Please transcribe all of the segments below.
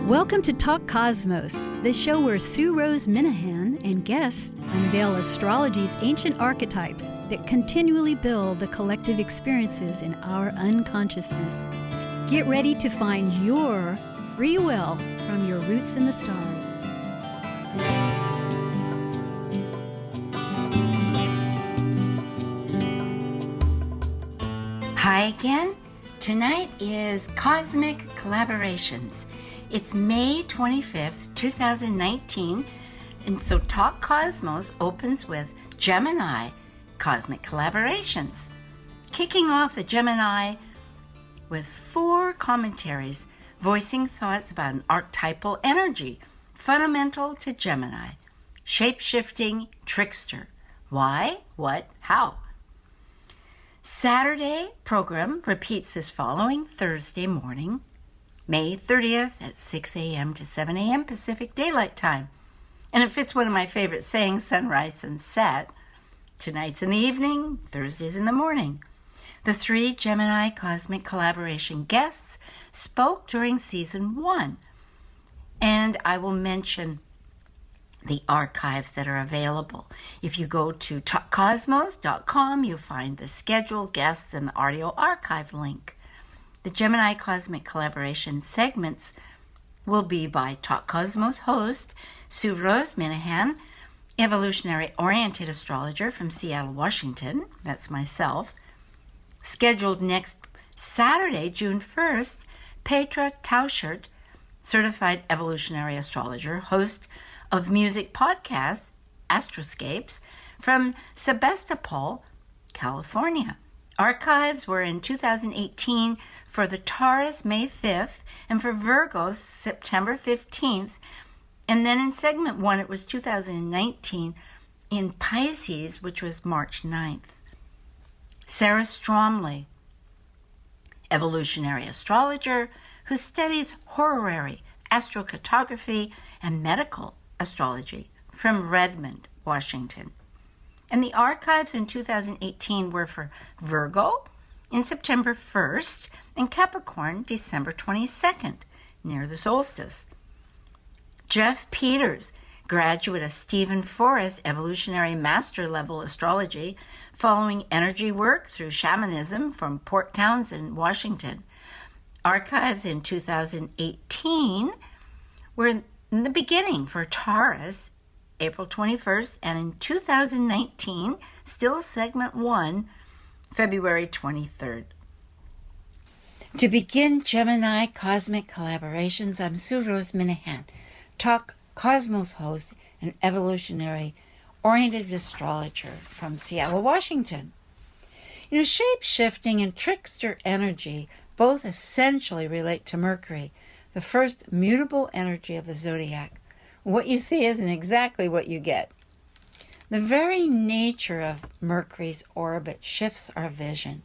Welcome to Talk Cosmos, the show where Rose Minahan and guests unveil astrology's ancient archetypes that continually build the collective experiences in our unconsciousness. Get ready to find your free will from your roots in the stars. Hi again. Tonight is Cosmic Collaborations. It's May 25th, 2019, and so Talk Cosmos opens with Gemini Cosmic Collaborations, kicking off the Gemini with 4 commentaries voicing thoughts about an archetypal energy fundamental to Gemini, shape-shifting trickster. Why, what, how? Saturday program repeats this following Thursday morning, May 30th at 6 a.m. to 7 a.m. Pacific Daylight Time. And it fits one of my favorite sayings, sunrise and set. Tonight's in the evening, Thursday's in the morning. The 3 Gemini Cosmic Collaboration guests spoke during Season 1. And I will mention the archives that are available. If you go to talkcosmos.com, you'll find the scheduled guests and the audio archive link. The Gemini Cosmic Collaboration segments will be by Talk Cosmos host Rose Minahan, evolutionary-oriented astrologer from Seattle, Washington. That's myself. Scheduled next Saturday, June 1st, Paetra Tauchert, certified evolutionary astrologer, host of music podcast Astroscapes from Sebastopol, California. Archives were in 2018 for the Taurus, May 5th, and for Virgos, September 15th. And then in segment 1, it was 2019 in Pisces, which was March 9th. Sara Stromley, evolutionary astrologer who studies horary, astrocartography, and medical astrology from Redmond, Washington. And the archives in 2018 were for Virgo in September 1st and Capricorn December 22nd, near the solstice. Jeff Peters, graduate of Stephen Forrest Evolutionary Master Level Astrology, following energy work through shamanism from Port Townsend, Washington. Archives in 2018 were in the beginning for Taurus, April 21st, and in 2019, still segment 1, February 23rd. To begin Gemini Cosmic Collaborations, I'm Rose Minahan, Talk Cosmos host and evolutionary-oriented astrologer from Seattle, Washington. Shape-shifting and trickster energy both essentially relate to Mercury, the first mutable energy of the zodiac. What you see isn't exactly what you get. The very nature of Mercury's orbit shifts our vision.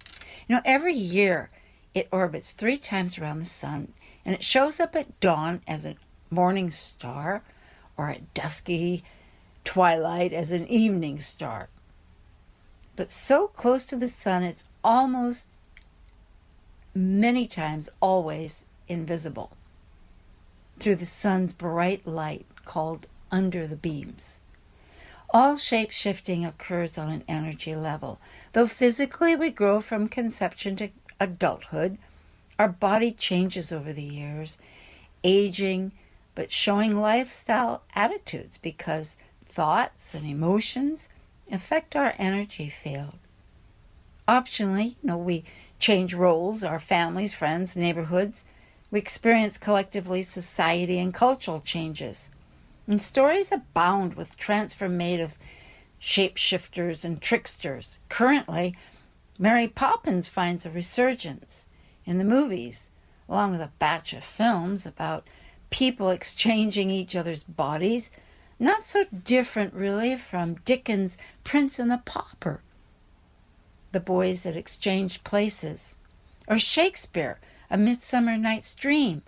Every year it orbits 3 times around the sun, and it shows up at dawn as a morning star or at dusky twilight as an evening star. But so close to the sun, it's almost many times always invisible through the sun's bright light called under the beams. All shape-shifting occurs on an energy level. Though physically we grow from conception to adulthood, our body changes over the years, aging, but showing lifestyle attitudes because thoughts and emotions affect our energy field. Optionally, we change roles, our families, friends, neighborhoods. We experience collectively society and cultural changes. And stories abound with transformative shapeshifters and tricksters. Currently, Mary Poppins finds a resurgence in the movies, along with a batch of films about people exchanging each other's bodies, not so different really from Dickens' Prince and the Pauper, The Boys That Exchanged Places, or Shakespeare, A Midsummer Night's Dream.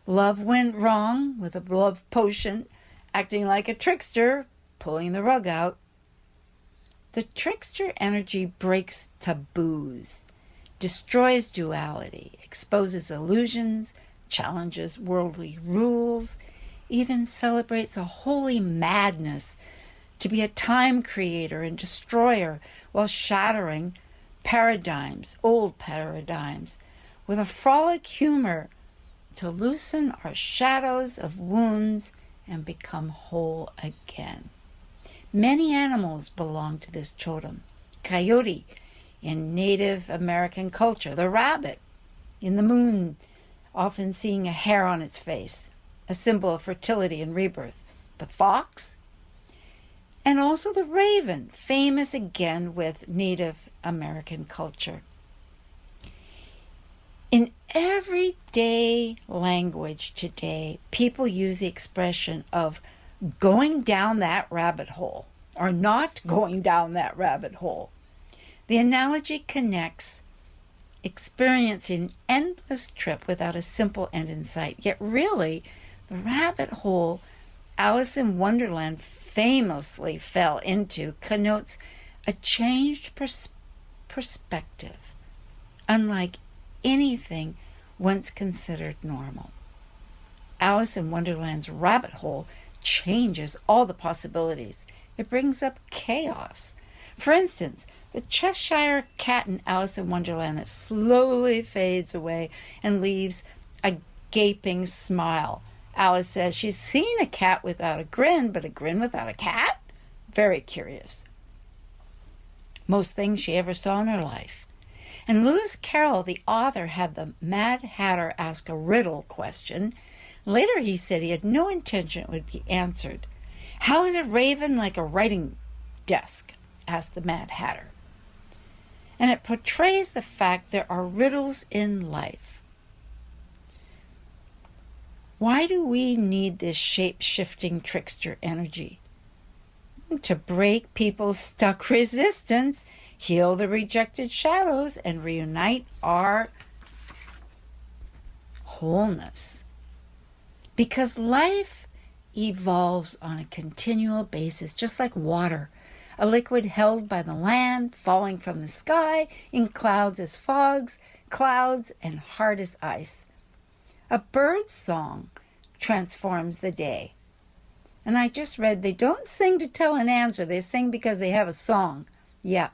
Love went wrong with a love potion, acting like a trickster, pulling the rug out. The trickster energy breaks taboos, destroys duality, exposes illusions, challenges worldly rules, even celebrates a holy madness to be a time creator and destroyer while shattering paradigms, old paradigms, with a frolic humor to loosen our shadows of wounds and become whole again. Many animals belong to this totem. Coyote in Native American culture, the rabbit in the moon, often seeing a hair on its face, a symbol of fertility and rebirth, the fox, and also the raven, famous again with Native American culture. In everyday language today, people use the expression of going down that rabbit hole or not going down that rabbit hole. The analogy connects experiencing an endless trip without a simple end in sight. Yet really, the rabbit hole Alice in Wonderland famously fell into connotes a changed perspective, unlike anything once considered normal. Alice in Wonderland's rabbit hole changes all the possibilities. It brings up chaos. For instance, the Cheshire cat in Alice in Wonderland that slowly fades away and leaves a gaping smile. Alice says she's seen a cat without a grin, but a grin without a cat? Very curious. Most things she ever saw in her life. And Lewis Carroll, the author, had the Mad Hatter ask a riddle question. Later he said he had no intention it would be answered. "How is a raven like a writing desk?" asked the Mad Hatter. And it portrays the fact there are riddles in life. Why do we need this shape-shifting trickster energy? To break people's stuck resistance, heal the rejected shadows, and reunite our wholeness. Because life evolves on a continual basis, just like water, a liquid held by the land, falling from the sky in clouds as fogs, clouds and hard as ice. A bird's song transforms the day. And I just read they don't sing to tell an answer, they sing because they have a song. Yeah,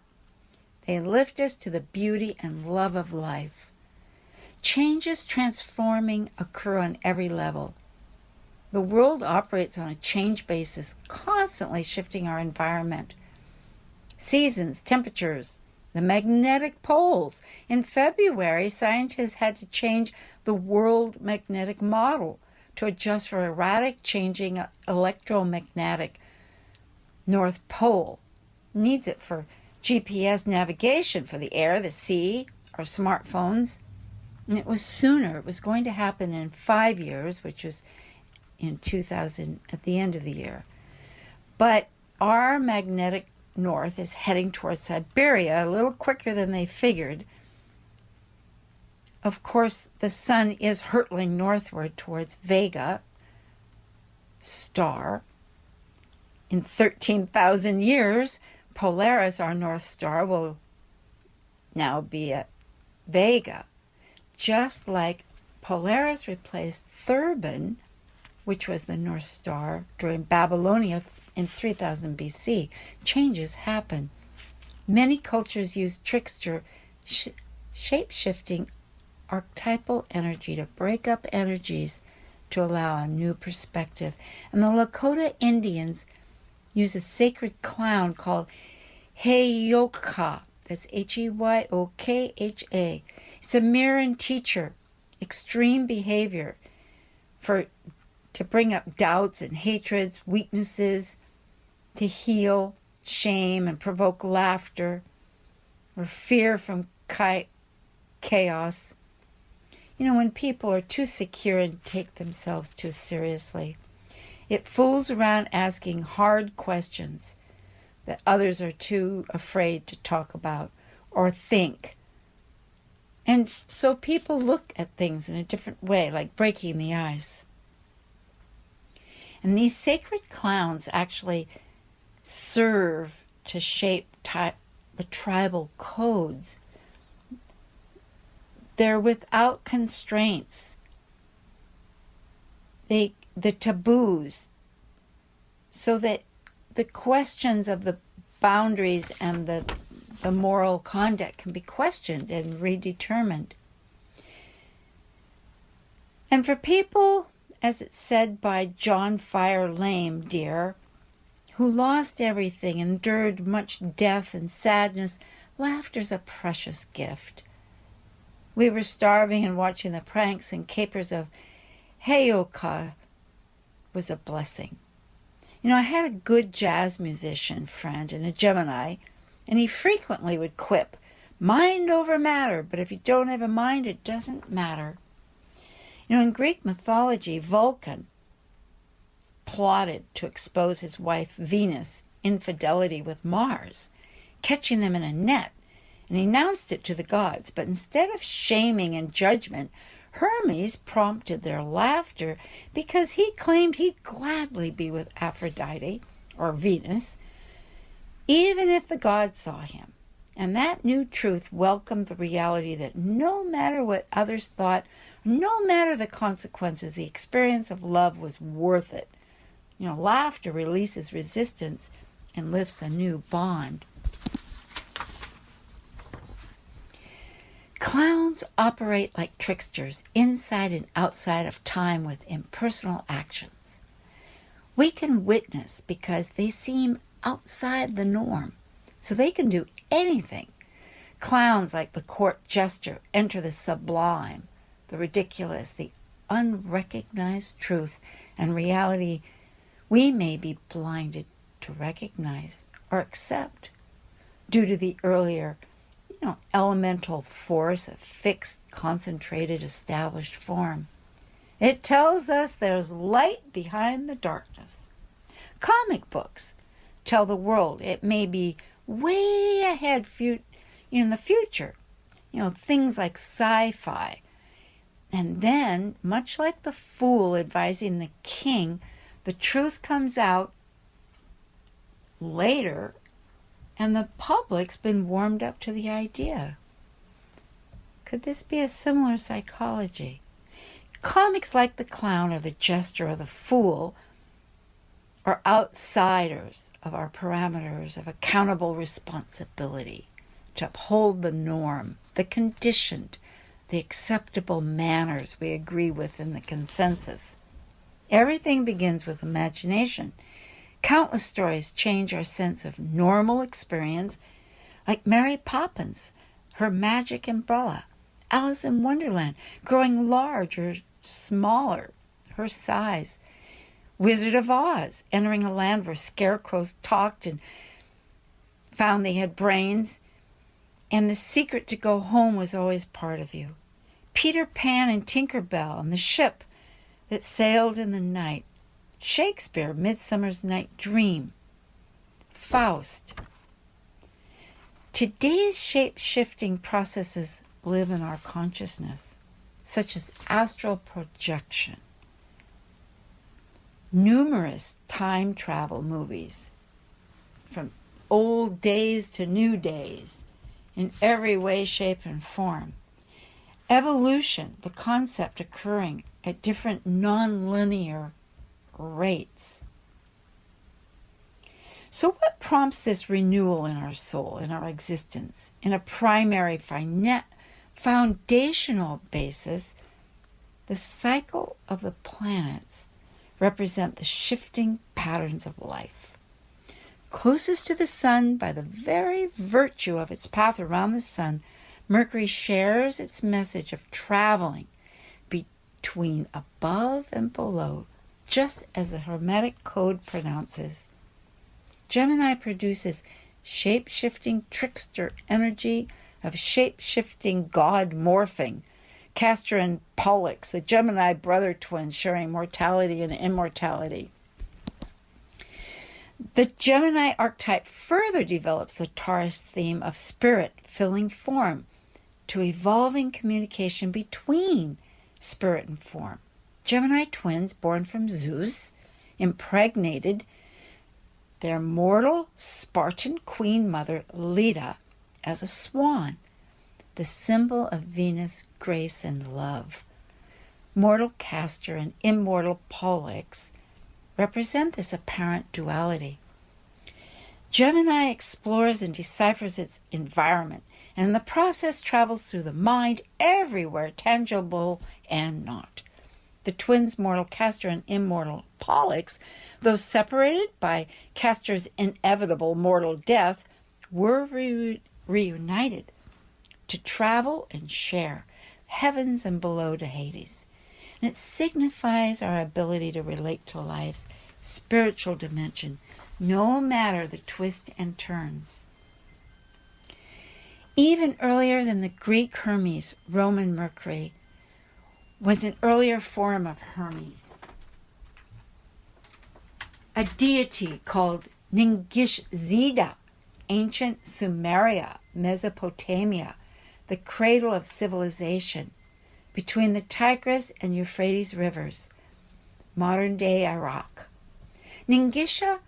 they lift us to the beauty and love of life. Changes transforming occur on every level. The world operates on a change basis, constantly shifting our environment. Seasons, temperatures, the magnetic poles. In February, scientists had to change the world magnetic model to adjust for erratic changing electromagnetic North Pole. Needs it for GPS navigation for the air, the sea, our smartphones. And it was sooner. It was going to happen in 5 years, which was in 2000 at the end of the year. But our magnetic north is heading towards Siberia a little quicker than they figured. Of course, the sun is hurtling northward towards Vega star. In 13,000 years, Polaris, our North Star, will now be at Vega. Just like Polaris replaced Thurbin, which was the North Star during Babylonia in 3000 BC. Changes happen. Many cultures use trickster, shape-shifting archetypal energy to break up energies to allow a new perspective. And the Lakota Indians use a sacred clown called Heyoka. That's Heyoka. It's a mirror and teacher, extreme behavior to bring up doubts and hatreds, weaknesses, to heal shame and provoke laughter or fear from chaos. You know, when people are too secure and take themselves too seriously, it fools around asking hard questions that others are too afraid to talk about or think. And so people look at things in a different way, like breaking the ice. And these sacred clowns actually serve to shape the tribal codes. They're without constraints. the taboos, so that the questions of the boundaries and the moral conduct can be questioned and redetermined. And for people, as it's said by John Fire Lame, dear, who lost everything, endured much death and sadness, laughter's a precious gift. We were starving, and watching the pranks and capers of Heyoka was a blessing. You know, I had a good jazz musician friend and a Gemini, and he frequently would quip, "Mind over matter, but if you don't have a mind, it doesn't matter." You know, in Greek mythology, Vulcan plotted to expose his wife Venus' infidelity with Mars, catching them in a net, and he announced it to the gods. But instead of shaming and judgment, Hermes prompted their laughter because he claimed he'd gladly be with Aphrodite, or Venus, even if the gods saw him. And that new truth welcomed the reality that no matter what others thought, no matter the consequences, the experience of love was worth it. You know, laughter releases resistance and lifts a new bond. Clowns operate like tricksters inside and outside of time with impersonal actions. We can witness because they seem outside the norm, so they can do anything. Clowns like the court jester enter the sublime, the ridiculous, the unrecognized truth and reality we may be blinded to recognize or accept due to the earlier, elemental force of fixed, concentrated, established form. It tells us there's light behind the darkness. Comic books tell the world it may be way ahead in the future. Things like sci-fi. And then, much like the fool advising the king, the truth comes out later, and the public's been warmed up to the idea. Could this be a similar psychology? Comics like the clown or the jester or the fool are outsiders of our parameters of accountable responsibility to uphold the norm, the conditioned, the acceptable manners we agree with in the consensus. Everything begins with imagination. Countless stories change our sense of normal experience, like Mary Poppins, her magic umbrella, Alice in Wonderland, growing large or smaller, her size, Wizard of Oz, entering a land where scarecrows talked and found they had brains, and the secret to go home was always part of you. Peter Pan and Tinker Bell and the ship that sailed in the night. Shakespeare, Midsummer's Night Dream. Faust. Today's shape-shifting processes live in our consciousness, such as astral projection. Numerous time travel movies, from old days to new days, in every way, shape, and form. Evolution, the concept occurring at different non-linear rates. So what prompts this renewal in our soul, in our existence? In a primary foundational basis, the cycle of the planets represent the shifting patterns of life. Closest to the sun by the very virtue of its path around the sun, Mercury shares its message of traveling between above and below, just as the Hermetic Code pronounces. Gemini produces shape-shifting trickster energy of shape-shifting God morphing. Castor and Pollux, the Gemini brother twins sharing mortality and immortality. The Gemini archetype further develops the Taurus theme of spirit filling form to evolving communication between spirit and form. Gemini twins born from Zeus impregnated their mortal Spartan queen mother Leda as a swan, the symbol of Venus, grace, and love. mortal Castor and immortal Pollux, represent this apparent duality. Gemini explores and deciphers its environment, and in the process travels through the mind everywhere, tangible and not. The twins, mortal Castor and immortal Pollux, though separated by Castor's inevitable mortal death, were reunited to travel and share heavens and below to Hades. And it signifies our ability to relate to life's spiritual dimension, no matter the twists and turns. Even earlier than the Greek Hermes, Roman Mercury was an earlier form of Hermes, a deity called Ningishzida, ancient Sumeria, Mesopotamia, the cradle of civilization, between the Tigris and Euphrates rivers, modern-day Iraq. Ningisha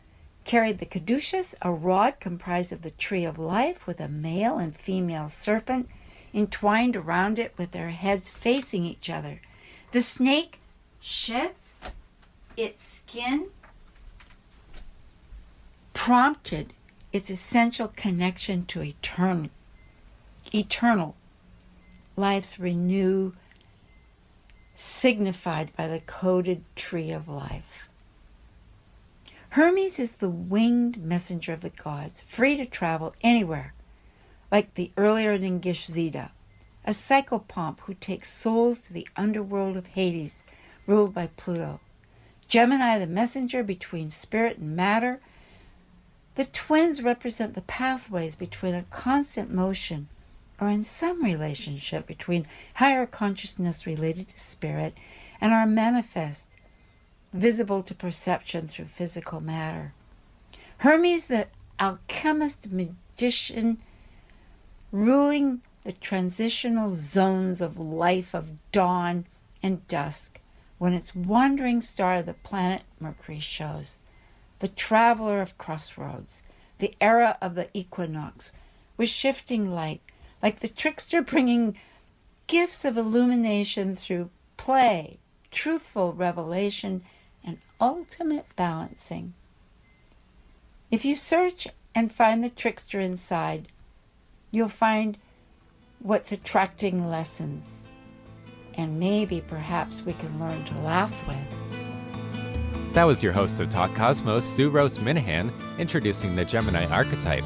carried the caduceus, a rod comprised of the tree of life with a male and female serpent entwined around it with their heads facing each other. The snake sheds its skin, prompted its essential connection to eternal life's renew, signified by the coded tree of life. Hermes is the winged messenger of the gods, free to travel anywhere, like the earlier Ningishzida, a psychopomp who takes souls to the underworld of Hades, ruled by Pluto. Gemini, the messenger between spirit and matter. The twins represent the pathways between a constant motion, or in some relationship between higher consciousness related to spirit and our manifest, visible to perception through physical matter. Hermes, the alchemist magician, ruling the transitional zones of life of dawn and dusk, when its wandering star the planet Mercury shows. The traveler of crossroads, the era of the equinox, with shifting light, like the trickster bringing gifts of illumination through play, truthful revelation, and ultimate balancing. If you search and find the trickster inside, you'll find what's attracting lessons, and maybe perhaps we can learn to laugh with. That was your host of Talk Cosmos, Rose Minahan, introducing the Gemini archetype.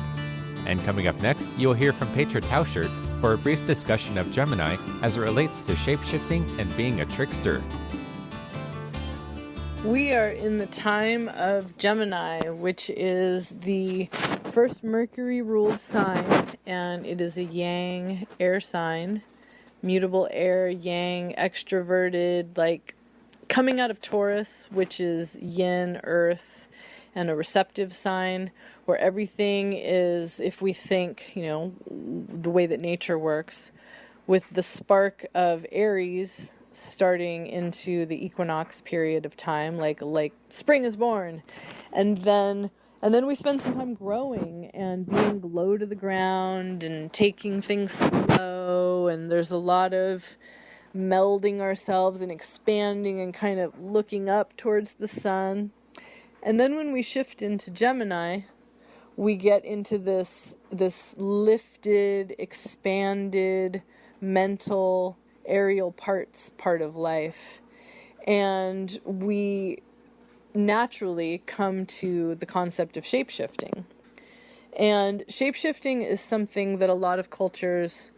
And coming up next, you'll hear from Paetra Tauchert for a brief discussion of Gemini as it relates to shapeshifting and being a trickster. We are in the time of Gemini, which is the first Mercury-ruled sign, and it is a yang air sign, mutable air, yang, extroverted, like coming out of Taurus, which is yin, earth, and a receptive sign, where everything is, if we think, the way that nature works, with the spark of Aries starting into the equinox period of time, like spring is born, and then we spend some time growing and being low to the ground and taking things slow, and there's a lot of melding ourselves and expanding and kind of looking up towards the sun. And then when we shift into Gemini, we get into this lifted, expanded, mental, aerial part of life. And we naturally come to the concept of shapeshifting. And shapeshifting is something that a lot of cultures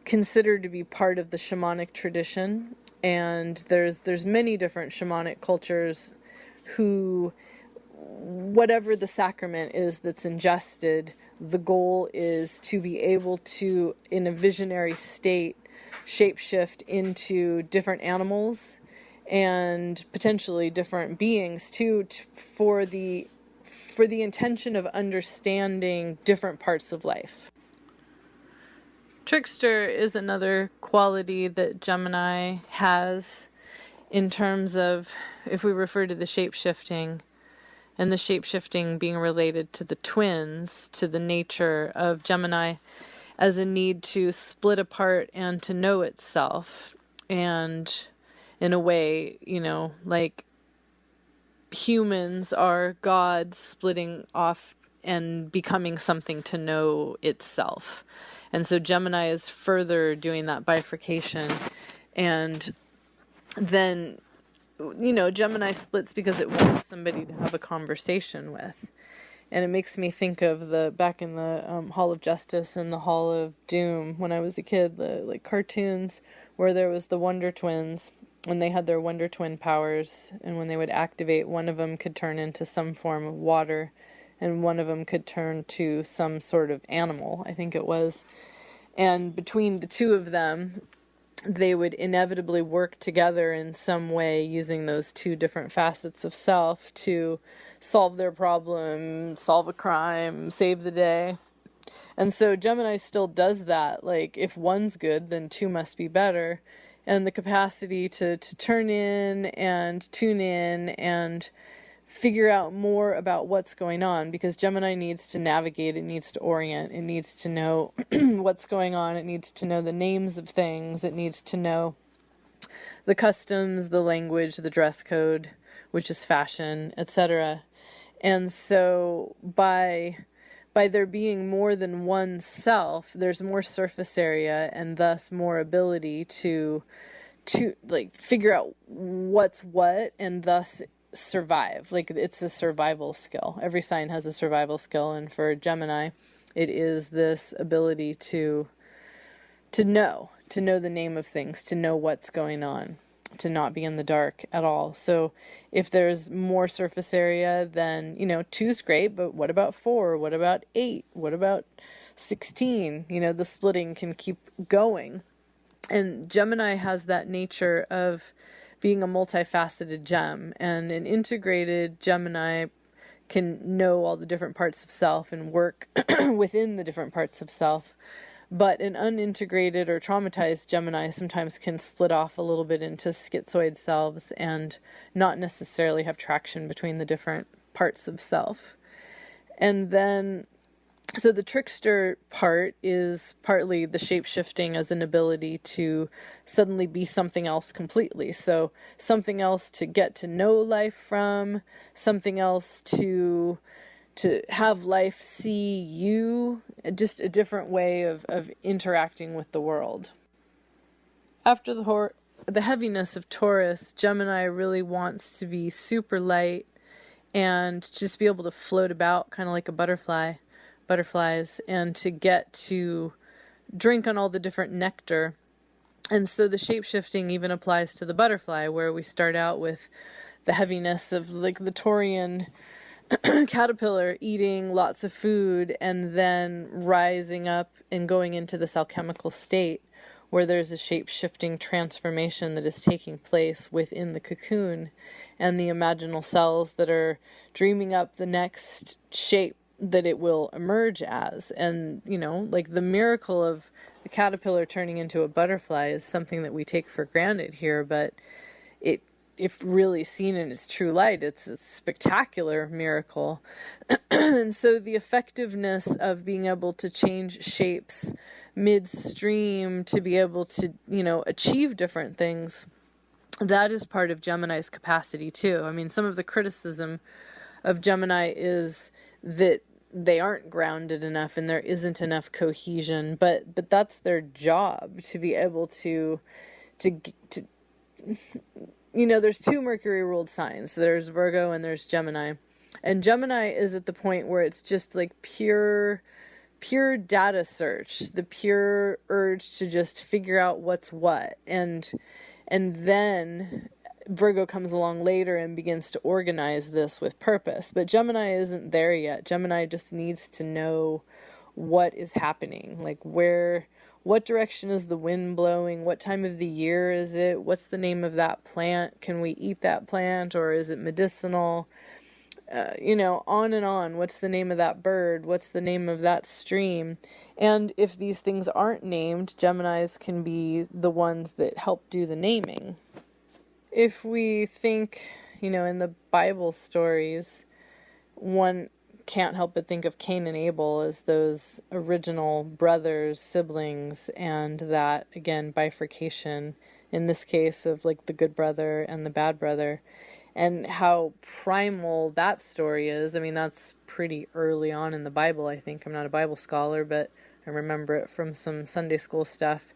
consider to be part of the shamanic tradition. And there's many different shamanic cultures who, whatever the sacrament is that's ingested, the goal is to be able to, in a visionary state, shapeshift into different animals and potentially different beings too, for the intention of understanding different parts of life. Trickster is another quality that Gemini has in terms of, if we refer to the shapeshifting, and the shapeshifting being related to the twins, to the nature of Gemini as a need to split apart and to know itself. And in a way, like humans are God splitting off and becoming something to know itself. And so Gemini is further doing that bifurcation. And then, Gemini splits because it wants somebody to have a conversation with. And it makes me think of back in the Hall of Justice and the Hall of Doom when I was a kid, the cartoons where there was the Wonder Twins, and they had their Wonder Twin powers, and when they would activate, one of them could turn into some form of water, and one of them could turn to some sort of animal, I think it was. And between the two of them, they would inevitably work together in some way using those two different facets of self to solve their problem, solve a crime, save the day. And so Gemini still does that. Like, if one's good, then two must be better. And the capacity to turn in and tune in and figure out more about what's going on, because Gemini needs to navigate, it needs to orient, it needs to know what's going on, it needs to know the names of things, it needs to know the customs, the language, the dress code, which is fashion, etc. And so by there being more than one self, there's more surface area and thus more ability to like figure out what's what and thus survive. Like, it's a survival skill. Every sign has a survival skill, and for Gemini it is this ability to know the name of things, to know what's going on, to not be in the dark at all. So if there's more surface area, then 2's great, but what about 4? What about 8? What about 16? The splitting can keep going. And Gemini has that nature of being a multifaceted gem, and an integrated Gemini can know all the different parts of self and work within the different parts of self. But an unintegrated or traumatized Gemini sometimes can split off a little bit into schizoid selves and not necessarily have traction between the different parts of self. And then, so the trickster part is partly the shape-shifting as an ability to suddenly be something else completely. So something else to get to know life from, something else to have life see you, just a different way of interacting with the world. After the heaviness of Taurus, Gemini really wants to be super light and just be able to float about kind of like a butterflies, and to get to drink on all the different nectar. And so the shape-shifting even applies to the butterfly, where we start out with the heaviness of like the Taurian caterpillar eating lots of food and then rising up and going into this alchemical state where there's a shape-shifting transformation that is taking place within the cocoon and the imaginal cells that are dreaming up the next shape that it will emerge as. And, like the miracle of the caterpillar turning into a butterfly is something that we take for granted here, but if really seen in its true light, it's a spectacular miracle. And so the effectiveness of being able to change shapes midstream to be able to, achieve different things, that is part of Gemini's capacity too. I mean, some of the criticism of Gemini is that they aren't grounded enough and there isn't enough cohesion, but that's their job, to be able to there's 2 Mercury ruled signs. There's Virgo and there's Gemini. And Gemini is at the point where it's just like pure data search, the pure urge to just figure out what's what. And then Virgo comes along later and begins to organize this with purpose. But Gemini isn't there yet. Gemini just needs to know what is happening, like what direction is the wind blowing? What time of the year is it? What's the name of that plant? Can we eat that plant, or is it medicinal? On and on. What's the name of that bird? What's the name of that stream? And if these things aren't named, Geminis can be the ones that help do the naming. If we think, in the Bible stories, one can't help but think of Cain and Abel as those original brothers, siblings, and that, again, bifurcation in this case of like the good brother and the bad brother, and how primal that story is. I mean, that's pretty early on in the Bible, I think. I'm not a Bible scholar, but I remember it from some Sunday school stuff.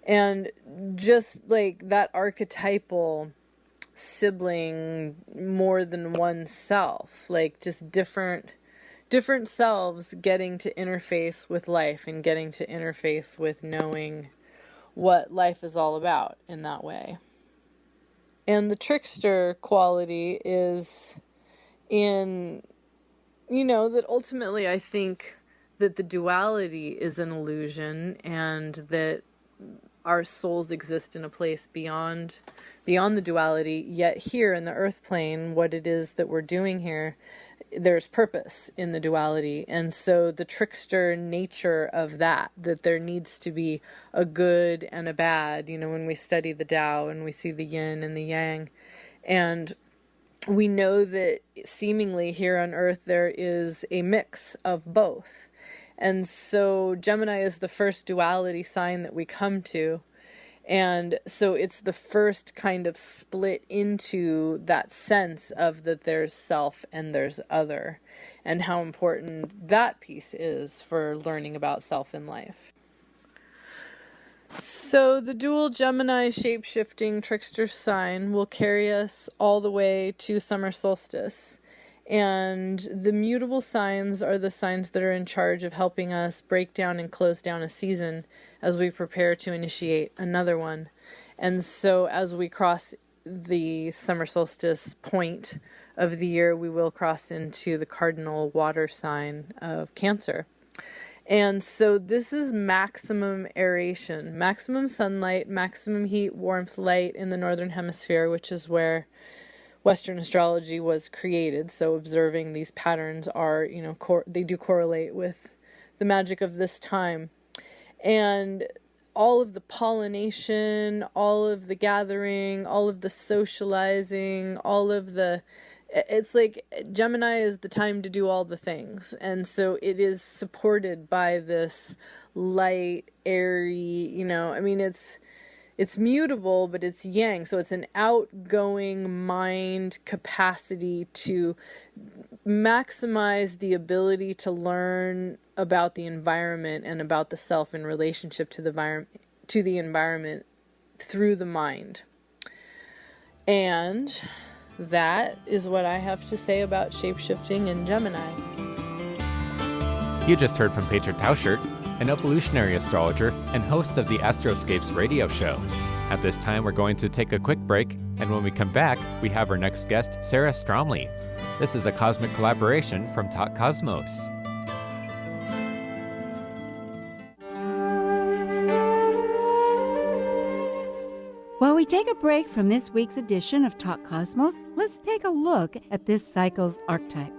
And just like that archetypal sibling, more than one self, like just different selves getting to interface with life and getting to interface with knowing what life is all about in that way. And the trickster quality is in, that ultimately I think that the duality is an illusion, and that our souls exist in a place beyond the duality. Yet here in the earth plane, what it is that we're doing here, there's purpose in the duality. And so the trickster nature of that there needs to be a good and a bad, when we study the Tao and we see the yin and the yang. And we know that seemingly here on earth there is a mix of both. And so Gemini is the first duality sign that we come to. And so it's the first kind of split into that sense of that there's self and there's other, and how important that piece is for learning about self in life. So the dual Gemini shape-shifting trickster sign will carry us all the way to summer solstice. And the mutable signs are the signs that are in charge of helping us break down and close down a season as we prepare to initiate another one. And so as we cross the summer solstice point of the year, we will cross into the cardinal water sign of Cancer. And so this is maximum aeration, maximum sunlight, maximum heat, warmth, light in the northern hemisphere, which is where Western astrology was created. So observing these patterns are, they do correlate with the magic of this time. And all of the pollination, all of the gathering, all of the socializing, it's like Gemini is the time to do all the things. And so it is supported by this light, airy, it's mutable, but it's yang. So it's an outgoing mind capacity to maximize the ability to learn about the environment and about the self in relationship to the environment through the mind. And that is what I have to say about shapeshifting in Gemini. You just heard from Paetra Tauchert, an evolutionary astrologer and host of the Astroscapes radio show. At this time, we're going to take a quick break, and when we come back, we have our next guest, Sara Stromley. This is a cosmic collaboration from Talk Cosmos. While we take a break from this week's edition of Talk Cosmos, let's take a look at this cycle's archetype.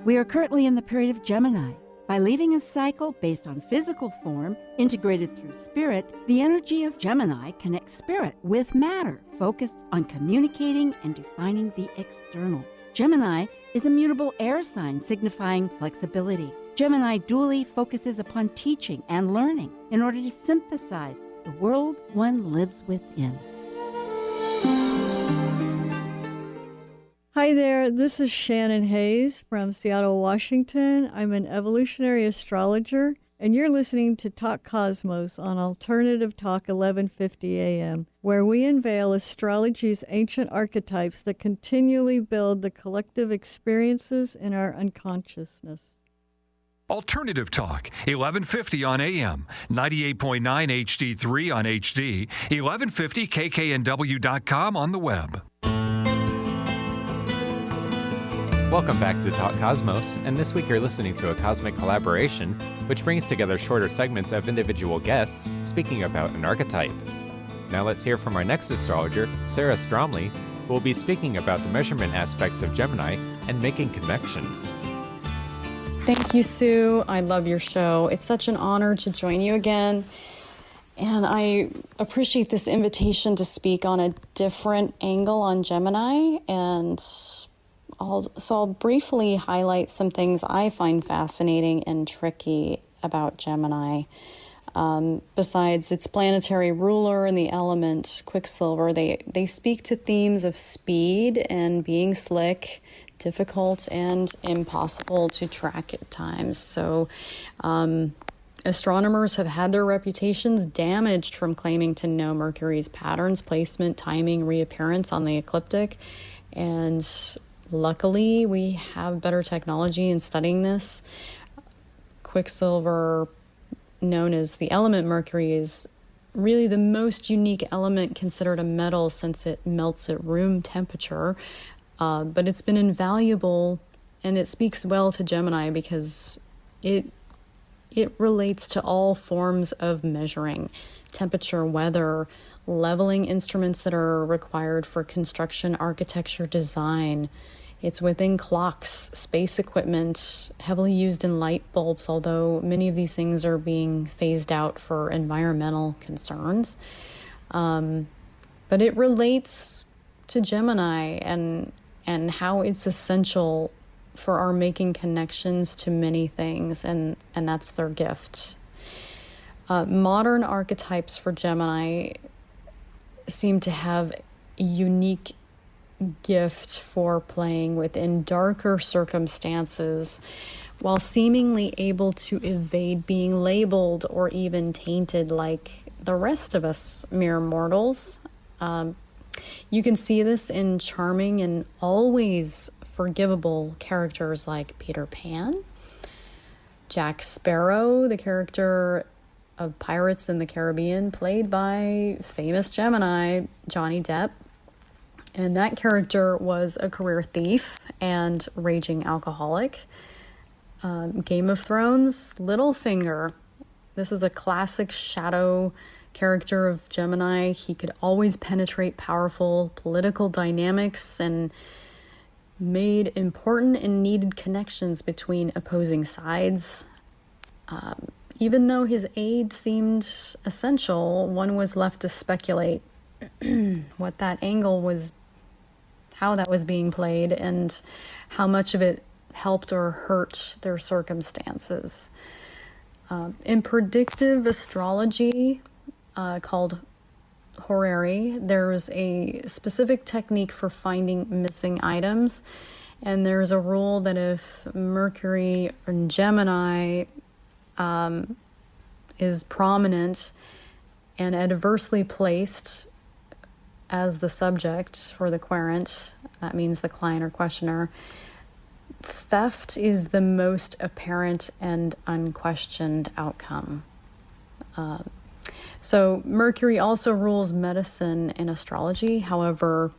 We are currently in the period of Gemini. By leaving a cycle based on physical form, integrated through spirit, the energy of Gemini connects spirit with matter, focused on communicating and defining the external. Gemini is a mutable air sign signifying flexibility. Gemini dually focuses upon teaching and learning in order to synthesize the world one lives within. Hi there, this is Shannon Hayes from Seattle, Washington. I'm an evolutionary astrologer, and you're listening to Talk Cosmos on Alternative Talk 1150 AM, where we unveil astrology's ancient archetypes that continually build the collective experiences in our unconsciousness. Alternative Talk, 1150 on AM, 98.9 HD3 on HD, 1150kknw.com on the web. Welcome back to Talk Cosmos, and this week you're listening to a cosmic collaboration which brings together shorter segments of individual guests speaking about an archetype. Now let's hear from our next astrologer, Sara Stromley, who will be speaking about the measurement aspects of Gemini and making connections. Thank you, Sue. I love your show. It's such an honor to join you again. And I appreciate this invitation to speak on a different angle on Gemini. And I'll briefly highlight some things I find fascinating and tricky about Gemini. Besides its planetary ruler and the element Quicksilver, they speak to themes of speed and being slick, difficult and impossible to track at times. So astronomers have had their reputations damaged from claiming to know Mercury's patterns, placement, timing, reappearance on the ecliptic. And luckily, we have better technology in studying this. Quicksilver, known as the element Mercury, is really the most unique element considered a metal since it melts at room temperature. But it's been invaluable, and it speaks well to Gemini because it relates to all forms of measuring: temperature, weather, leveling instruments that are required for construction, architecture, design. It's within clocks, space equipment, heavily used in light bulbs, although many of these things are being phased out for environmental concerns. But it relates to Gemini and how it's essential for our making connections to many things, and that's their gift. Modern archetypes for Gemini seem to have a unique gift for playing within darker circumstances while seemingly able to evade being labeled or even tainted like the rest of us mere mortals. You can see this in charming and always forgivable characters like Peter Pan, Jack Sparrow, the character of Pirates in the Caribbean, played by famous Gemini Johnny Depp. And that character was a career thief and raging alcoholic. Game of Thrones, Littlefinger. This is a classic shadow character of Gemini. He could always penetrate powerful political dynamics and made important and needed connections between opposing sides. Even though his aid seemed essential, one was left to speculate what that angle was, how that was being played, and how much of it helped or hurt their circumstances. In predictive astrology, called horary, there's a specific technique for finding missing items, and there's a rule that if Mercury in Gemini is prominent and adversely placed as the subject or the querent, that means the client or questioner, theft is the most apparent and unquestioned outcome. So Mercury also rules medicine and astrology. However,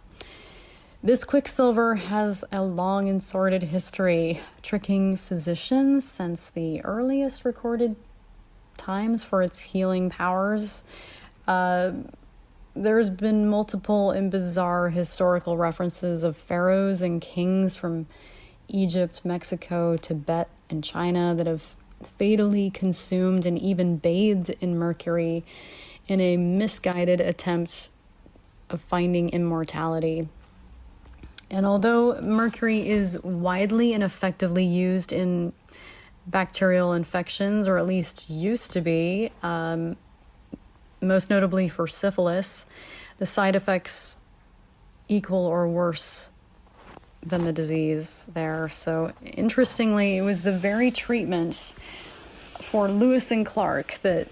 this Quicksilver has a long and sordid history, tricking physicians since the earliest recorded times for its healing powers. There's been multiple and bizarre historical references of pharaohs and kings from Egypt, Mexico, Tibet, and China that have fatally consumed and even bathed in Mercury in a misguided attempt of finding immortality. And although Mercury is widely and effectively used in bacterial infections, or at least used to be, most notably for syphilis, the side effects equal or worse than the disease there. So interestingly, it was the very treatment for Lewis and Clark that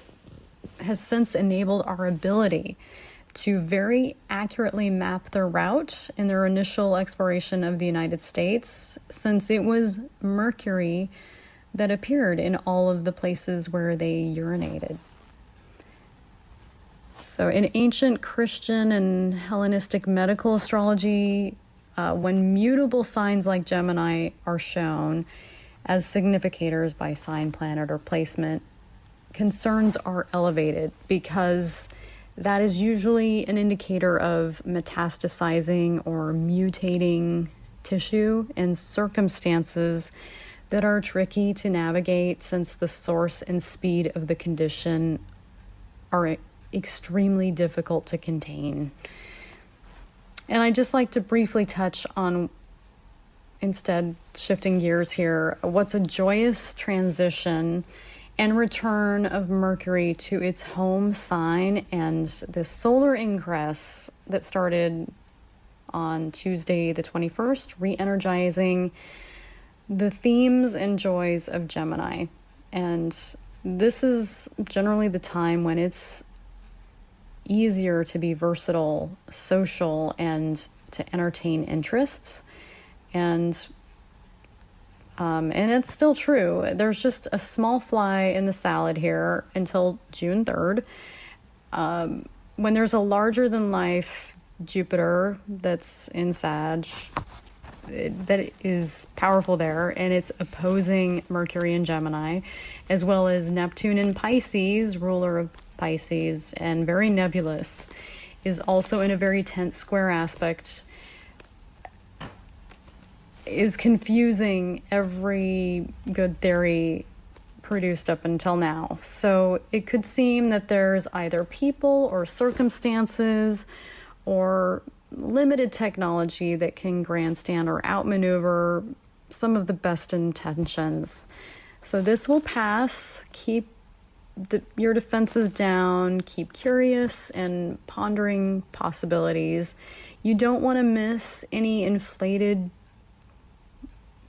has since enabled our ability to very accurately map their route in their initial exploration of the United States, since it was Mercury that appeared in all of the places where they urinated. So in ancient Christian and Hellenistic medical astrology, when mutable signs like Gemini are shown as significators by sign, planet, or placement, concerns are elevated because that is usually an indicator of metastasizing or mutating tissue and circumstances that are tricky to navigate since the source and speed of the condition are extremely difficult to contain. And I'd just like to briefly touch on, instead shifting gears here, what's a joyous transition and return of Mercury to its home sign, and the solar ingress that started on Tuesday the 21st, re-energizing the themes and joys of Gemini. And this is generally the time when it's easier to be versatile, social, and to entertain interests. And it's still true. There's just a small fly in the salad here until June 3rd, when there's a larger than life Jupiter that's in Sag that is powerful there, and it's opposing Mercury in Gemini, as well as Neptune in Pisces, ruler of Pisces, and very nebulous, is also in a very tense square aspect, is confusing every good theory produced up until now. So it could seem that there's either people or circumstances or limited technology that can grandstand or outmaneuver some of the best intentions. So this will pass. Keep your defenses down, keep curious and pondering possibilities. You don't want to miss any inflated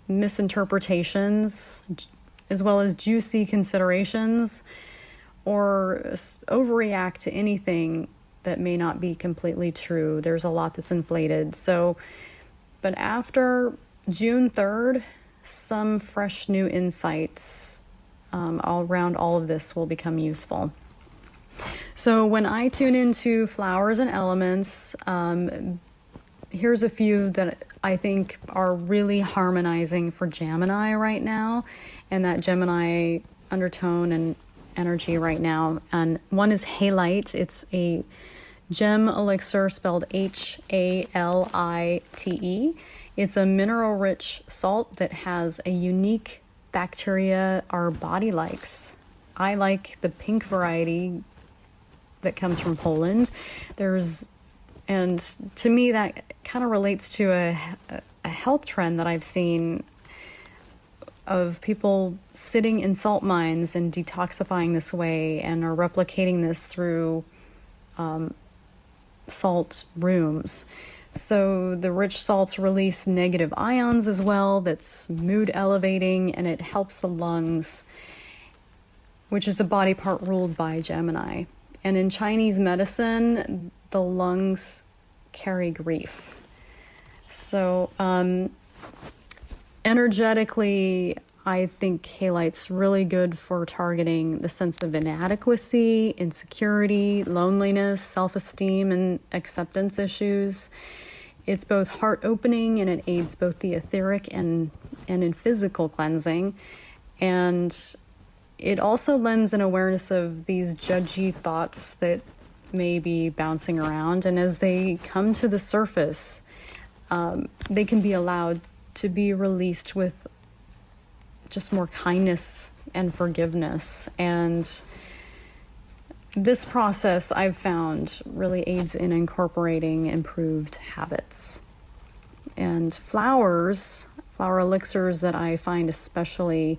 misinterpretations, as well as juicy considerations, or overreact to anything that may not be completely true. There's a lot that's inflated. So, but after June 3rd, some fresh new insights all around all of this will become useful. So when I tune into flowers and elements, here's a few that I think are really harmonizing for Gemini right now, and that Gemini undertone and energy right now. And one is halite. It's a gem elixir spelled Halite. It's a mineral-rich salt that has a unique bacteria our body likes. I like the pink variety that comes from Poland. And to me, that kind of relates to a health trend that I've seen of people sitting in salt mines and detoxifying this way, and are replicating this through salt rooms. So the rich salts release negative ions as well. That's mood elevating, and it helps the lungs, which is a body part ruled by Gemini. And in Chinese medicine, the lungs carry grief. So energetically, I think halite's really good for targeting the sense of inadequacy, insecurity, loneliness, self-esteem, and acceptance issues. It's both heart-opening, and it aids both the etheric and in physical cleansing. And it also lends an awareness of these judgy thoughts that may be bouncing around. And as they come to the surface, they can be allowed to be released with just more kindness and forgiveness. And this process, I've found, really aids in incorporating improved habits. And flower elixirs that I find especially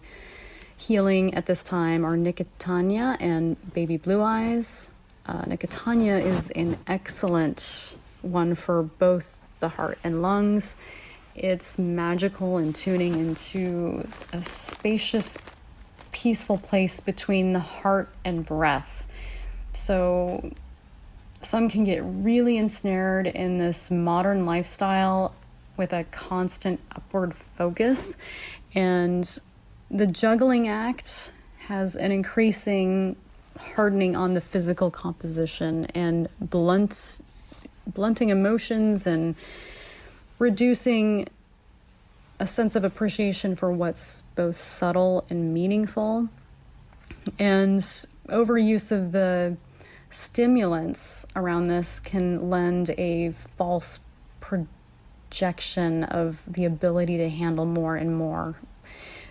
healing at this time are Nicotania and Baby Blue Eyes. Nicotania is an excellent one for both the heart and lungs. It's magical in tuning into a spacious, peaceful place between the heart and breath. So some can get really ensnared in this modern lifestyle with a constant upward focus, and the juggling act has an increasing hardening on the physical composition and blunting emotions and reducing a sense of appreciation for what's both subtle and meaningful. And overuse of the stimulants around this can lend a false projection of the ability to handle more and more.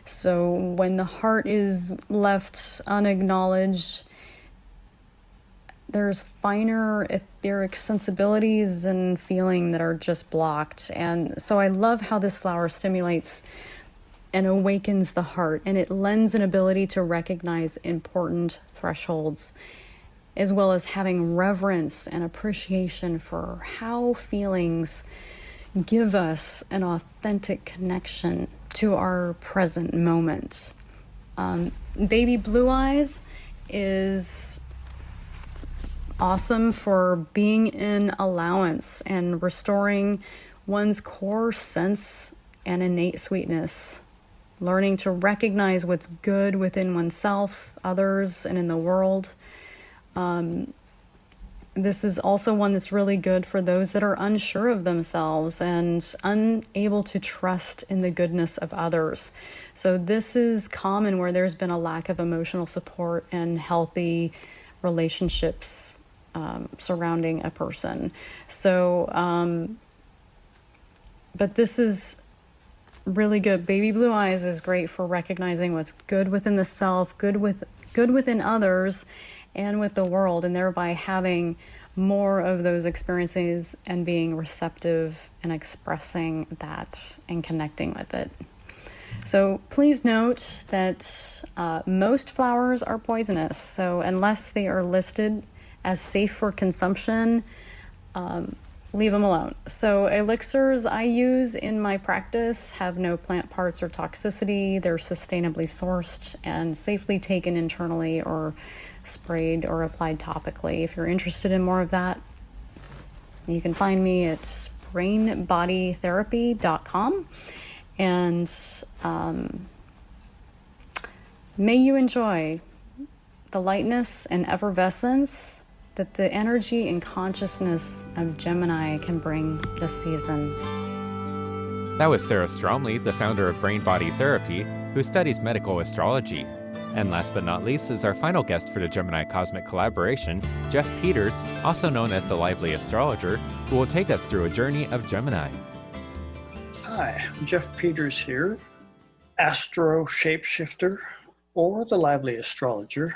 So when the heart is left unacknowledged, there's finer etheric sensibilities and feeling that are just blocked. And so I love how this flower stimulates and awakens the heart, and it lends an ability to recognize important thresholds, as well as having reverence and appreciation for how feelings give us an authentic connection to our present moment. Baby Blue Eyes is awesome for being in allowance and restoring one's core sense and innate sweetness, learning to recognize what's good within oneself, others, and in the world. This is also one that's really good for those that are unsure of themselves and unable to trust in the goodness of others. So this is common where there's been a lack of emotional support and healthy relationships surrounding a person. So, but this is really good. Baby Blue Eyes is great for recognizing what's good within the self, good within others, and with the world, and thereby having more of those experiences and being receptive and expressing that and connecting with it. So please note that most flowers are poisonous. So unless they are listed as safe for consumption, leave them alone. So elixirs I use in my practice have no plant parts or toxicity. They're sustainably sourced and safely taken internally or sprayed or applied topically. If you're interested in more of that, you can find me at brainbodytherapy.com. And may you enjoy the lightness and effervescence that the energy and consciousness of Gemini can bring this season. That was Sara Stromley, the founder of Brain Body Therapy, who studies medical astrology. And last but not least is our final guest for the Gemini Cosmic Collaboration, Jeff Peters, also known as the Lively Astrologer, who will take us through a journey of Gemini. Hi, I'm Jeff Peters here, Astro Shapeshifter, or the Lively Astrologer.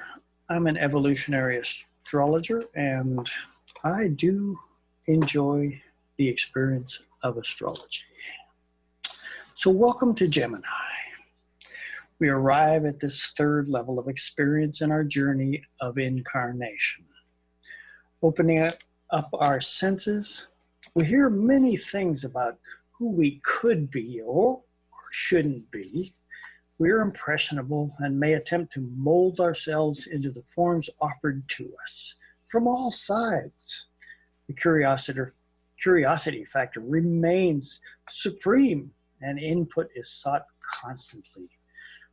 I'm an evolutionary astrologer, and I do enjoy the experience of astrology. So welcome to Gemini. We arrive at this third level of experience in our journey of incarnation. Opening up our senses, we hear many things about who we could be or shouldn't be. We're impressionable and may attempt to mold ourselves into the forms offered to us from all sides. The curiosity factor remains supreme, and input is sought constantly.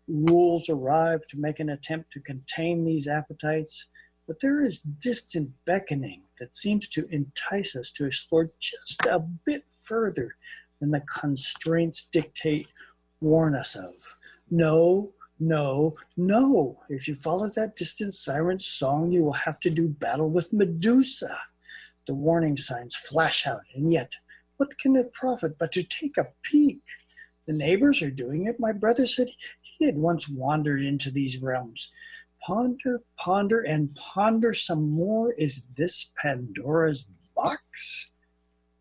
Rules arrive to make an attempt to contain these appetites, but there is distant beckoning that seems to entice us to explore just a bit further than the constraints dictate warn us of. No, no, no. If you follow that distant siren song, you will have to do battle with Medusa. The warning signs flash out, and yet, what can it profit but to take a peek? The neighbors are doing it. My brother said he had once wandered into these realms. Ponder, ponder, and ponder some more. Is this Pandora's box?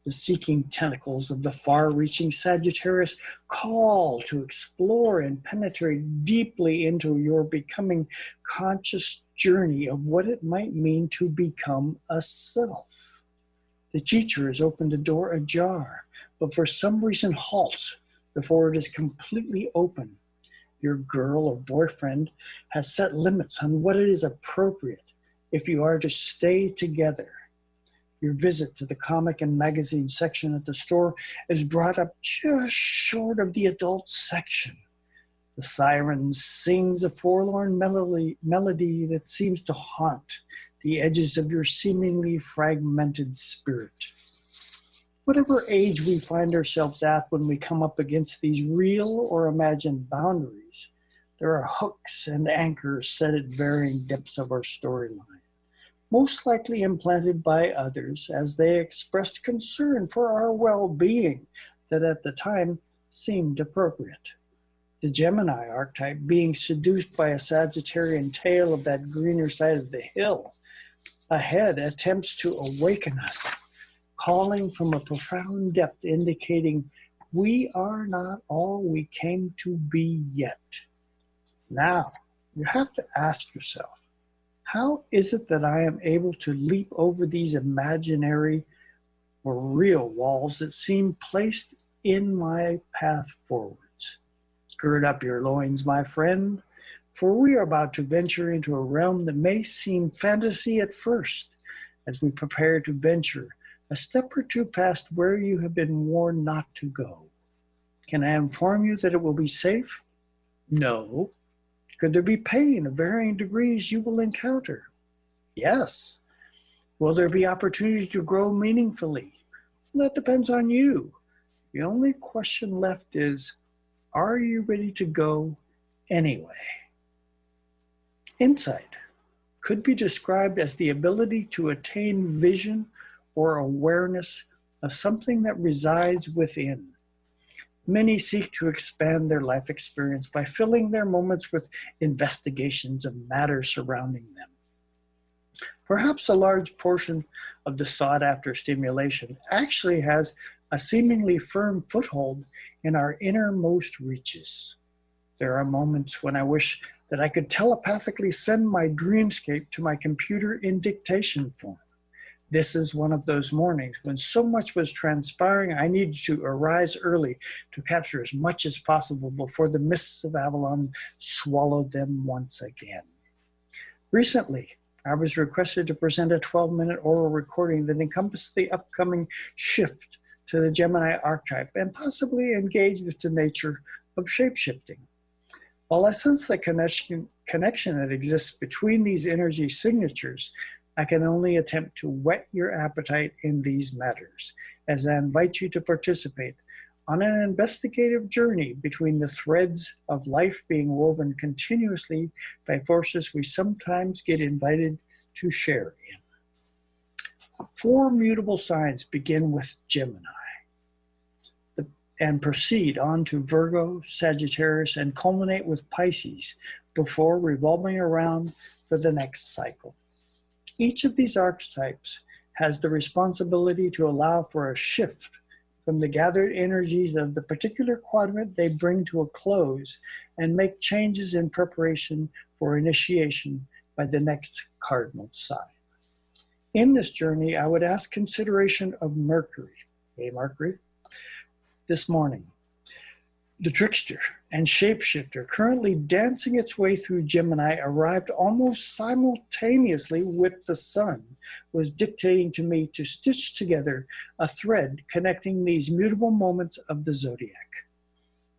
The seeking tentacles of the far-reaching Sagittarius call to explore and penetrate deeply into your becoming conscious journey of what it might mean to become a self. The teacher has opened the door ajar, but for some reason halts before it is completely open. Your girl or boyfriend has set limits on what it is appropriate if you are to stay together. Your visit to the comic and magazine section at the store is brought up just short of the adult section. The siren sings a forlorn melody that seems to haunt the edges of your seemingly fragmented spirit. Whatever age we find ourselves at when we come up against these real or imagined boundaries, there are hooks and anchors set at varying depths of our storyline, most likely implanted by others as they expressed concern for our well-being that at the time seemed appropriate. The Gemini archetype, being seduced by a Sagittarian tale of that greener side of the hill ahead, attempts to awaken us, calling from a profound depth, indicating We are not all we came to be yet. Now, you have to ask yourself, how is it that I am able to leap over these imaginary or real walls that seem placed in my path forwards? Gird up your loins, my friend, for we are about to venture into a realm that may seem fantasy at first, as we prepare to venture a step or two past where you have been warned not to go. Can I inform you that it will be safe? No. Could there be pain of varying degrees you will encounter? Yes. Will there be opportunity to grow meaningfully? That depends on you. The only question left is, are you ready to go anyway? Insight could be described as the ability to attain vision or awareness of something that resides within. Many seek to expand their life experience by filling their moments with investigations of matters surrounding them. Perhaps a large portion of the sought-after stimulation actually has a seemingly firm foothold in our innermost reaches. There are moments when I wish that I could telepathically send my dreamscape to my computer in dictation form. This is one of those mornings when so much was transpiring I needed to arise early to capture as much as possible before the mists of Avalon swallowed them once again. Recently, I was requested to present a 12-minute oral recording that encompassed the upcoming shift to the Gemini archetype and possibly engage with the nature of shapeshifting. While I sense the connection that exists between these energy signatures, I can only attempt to whet your appetite in these matters, as I invite you to participate on an investigative journey between the threads of life being woven continuously by forces we sometimes get invited to share in. 4 mutable signs begin with Gemini and proceed on to Virgo, Sagittarius, and culminate with Pisces before revolving around for the next cycle. Each of these archetypes has the responsibility to allow for a shift from the gathered energies of the particular quadrant they bring to a close and make changes in preparation for initiation by the next cardinal sign. In this journey, I would ask consideration of Mercury. Hey, Mercury. This morning, the trickster and shapeshifter currently dancing its way through Gemini arrived almost simultaneously with the sun, was dictating to me to stitch together a thread connecting these mutable moments of the zodiac.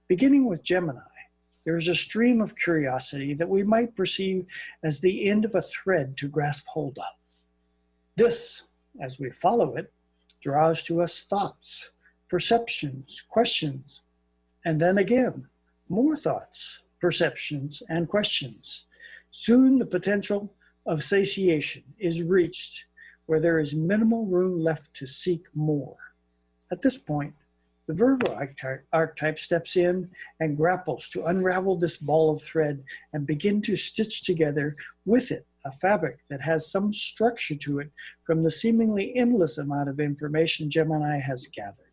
Beginning with Gemini, there is a stream of curiosity that we might perceive as the end of a thread to grasp hold of. This, as we follow it, draws to us thoughts, perceptions, questions, and then again, more thoughts, perceptions, and questions. Soon the potential of satiation is reached where there is minimal room left to seek more. At this point, the Virgo archetype steps in and grapples to unravel this ball of thread and begin to stitch together with it a fabric that has some structure to it from the seemingly endless amount of information Gemini has gathered.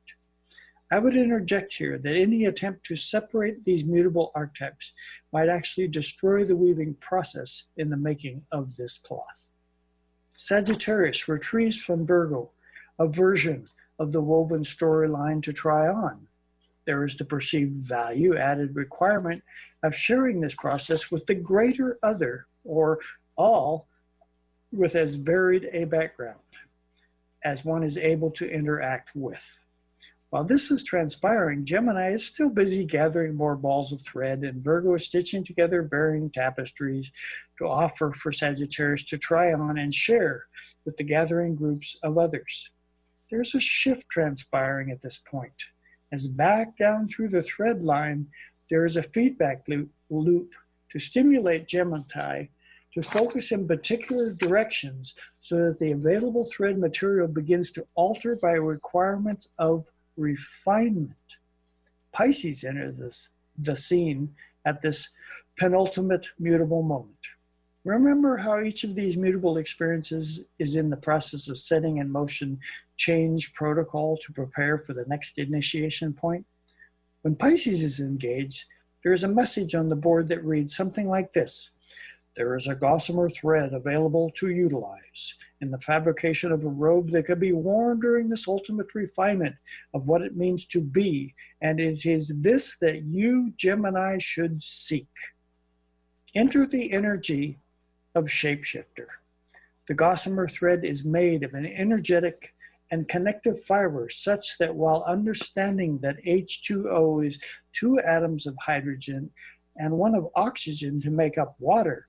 I would interject here that any attempt to separate these mutable archetypes might actually destroy the weaving process in the making of this cloth. Sagittarius retrieves from Virgo a version of the woven storyline to try on. There is the perceived value-added requirement of sharing this process with the greater other, or all, with as varied a background as one is able to interact with. While this is transpiring, Gemini is still busy gathering more balls of thread, and Virgo is stitching together varying tapestries to offer for Sagittarius to try on and share with the gathering groups of others. There's a shift transpiring at this point, as back down through the thread line, there is a feedback loop to stimulate Gemini to focus in particular directions so that the available thread material begins to alter by requirements of refinement. Pisces enters the scene at this penultimate mutable moment. Remember how each of these mutable experiences is in the process of setting in motion change protocol to prepare for the next initiation point? When Pisces is engaged, there is a message on the board that reads something like this: there is a gossamer thread available to utilize in the fabrication of a robe that could be worn during this ultimate refinement of what it means to be, and it is this that you, Gemini, should seek. Enter the energy of shapeshifter. The gossamer thread is made of an energetic and connective fiber such that while understanding that H2O is 2 atoms of hydrogen and 1 of oxygen to make up water,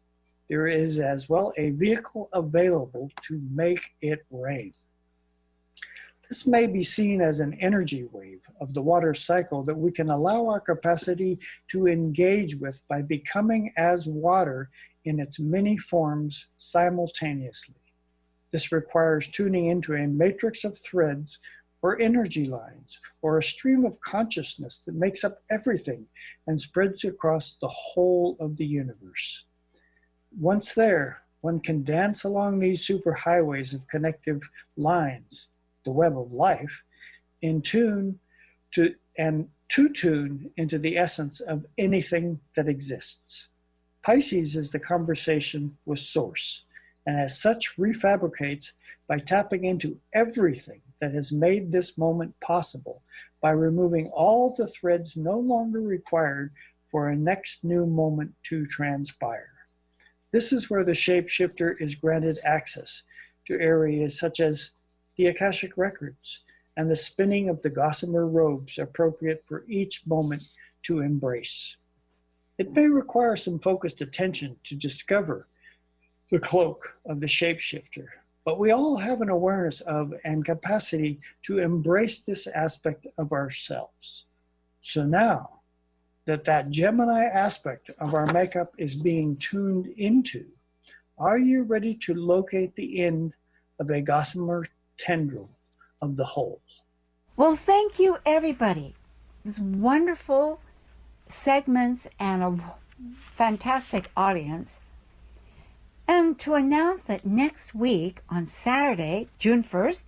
there is as well a vehicle available to make it rain. This may be seen as an energy wave of the water cycle that we can allow our capacity to engage with by becoming as water in its many forms simultaneously. This requires tuning into a matrix of threads or energy lines or a stream of consciousness that makes up everything and spreads across the whole of the universe. Once there, one can dance along these superhighways of connective lines, the web of life, in tune to tune into the essence of anything that exists. Pisces is the conversation with Source, and as such refabricates by tapping into everything that has made this moment possible by removing all the threads no longer required for a next new moment to transpire. This is where the shapeshifter is granted access to areas such as the Akashic Records and the spinning of the gossamer robes appropriate for each moment to embrace. It may require some focused attention to discover the cloak of the shapeshifter, but we all have an awareness of and capacity to embrace this aspect of ourselves. So now that Gemini aspect of our makeup is being tuned into, are you ready to locate the end of a gossamer tendril of the whole? Well, thank you, everybody. It was wonderful segments and a fantastic audience. And to announce that next week on Saturday, June 1st,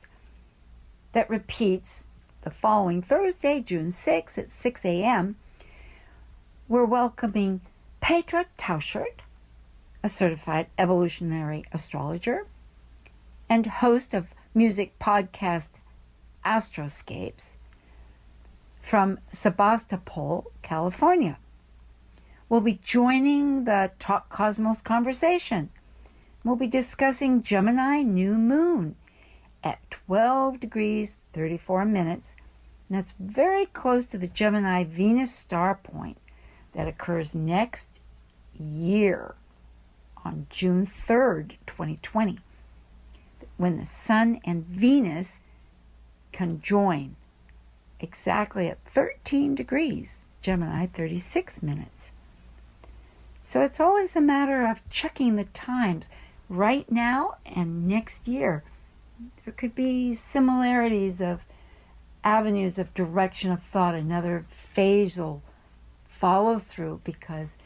that repeats the following Thursday, June 6th at 6 a.m., we're welcoming Paetra Tauchert, a certified evolutionary astrologer and host of music podcast Astroscapes from Sebastopol, California. We'll be joining the Talk Cosmos conversation. We'll be discussing Gemini new moon at 12 degrees 34 minutes. And that's very close to the Gemini Venus star point that occurs next year on June 3rd, 2020, when the Sun and Venus conjoin exactly at 13 degrees, Gemini 36 minutes. So it's always a matter of checking the times. Right now and next year, there could be similarities of avenues of direction of thought, another phasal follow through, because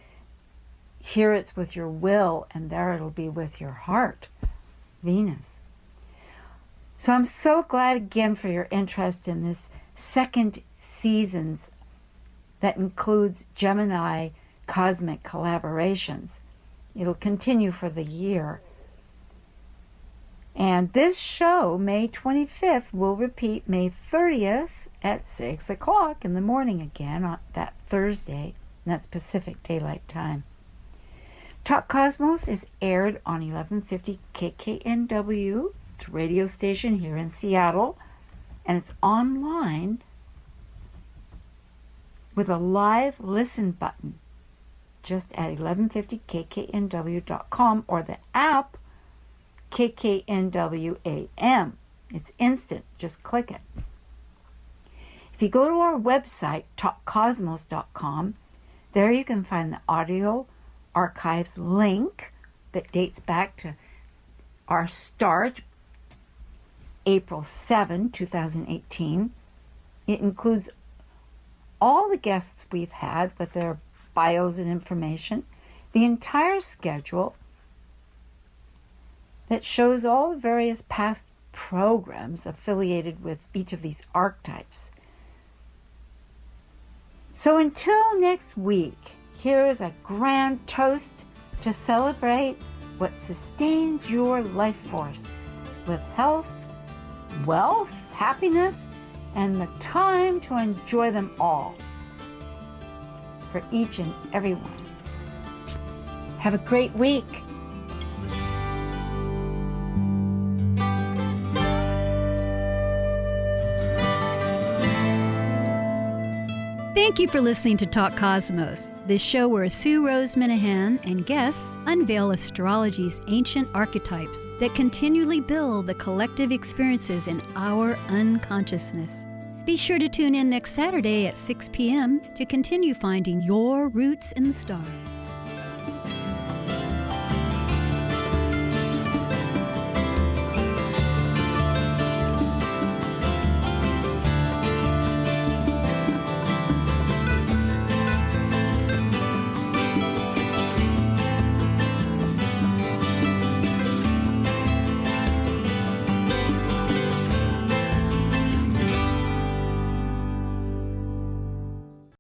here it's with your will and there it'll be with your heart, Venus. So I'm so glad again for your interest in this second seasons that includes Gemini cosmic collaborations. It'll continue for the year. And this show, May 25th, will repeat May 30th at 6 o'clock in the morning again on that Thursday, and that's Pacific Daylight Time. Talk Cosmos is aired on 1150 KKNW. It's a radio station here in Seattle, and it's online with a live listen button just at 1150kknw.com or the app KKNW AM. It's instant. Just click it. If you go to our website, talkcosmos.com, there you can find the audio archives link that dates back to our start, April 7, 2018. It includes all the guests we've had with their bios and information, the entire schedule that shows all the various past programs affiliated with each of these archetypes. So until next week, here's a grand toast to celebrate what sustains your life force with health, wealth, happiness, and the time to enjoy them all for each and every one. Have a great week. Thank you for listening to Talk Cosmos, the show where Sue Rose Minahan and guests unveil astrology's ancient archetypes that continually build the collective experiences in our unconsciousness. Be sure to tune in next Saturday at 6 p.m. to continue finding your roots in the stars.